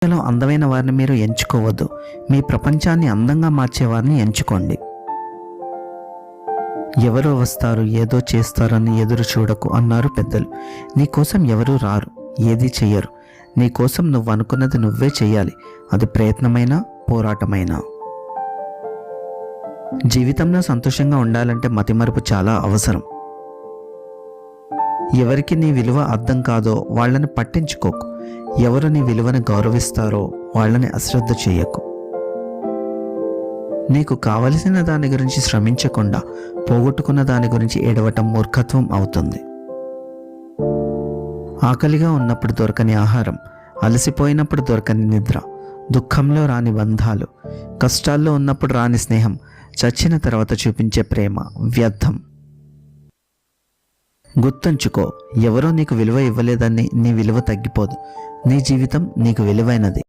ఇందులో అందమైన వారిని మీరు ఎంచుకోవద్దు, మీ ప్రపంచాన్ని అందంగా మార్చేవారిని ఎంచుకోండి. ఎవరో వస్తారు ఏదో చేస్తారని ఎదురు చూడకు అన్నారు పెద్దలు. నీకోసం ఎవరూ రారు, ఏదీ చెయ్యరు. నీకోసం నువ్వు అనుకున్నది నువ్వే చెయ్యాలి, అది ప్రయత్నమైనా పోరాటమైనా. జీవితంలో సంతోషంగా ఉండాలంటే మతిమరుపు చాలా అవసరం. ఎవరికి నీ విలువ అర్థం కాదో వాళ్ళని పట్టించుకోకు, ఎవరు నీ విలువని గౌరవిస్తారో వాళ్ళని అశ్రద్ధ చేయకు. నీకు కావలసిన దాని గురించి శ్రమించకుండా పోగొట్టుకున్న దాని గురించి ఏడవటం మూర్ఖత్వం అవుతుంది. ఆకలిగా ఉన్నప్పుడు దొరకని ఆహారం, అలసిపోయినప్పుడు దొరకని నిద్ర, దుఃఖంలో రాని బంధాలు, కష్టాల్లో ఉన్నప్పుడు రాని స్నేహం, చచ్చిన తర్వాత చూపించే ప్రేమ వ్యర్థం. గుర్తుంచుకో, ఎవరో నీకు విలువ ఇవ్వలేదని నీ విలువ తగ్గిపోదు. నీ జీవితం నీకు విలువైనది.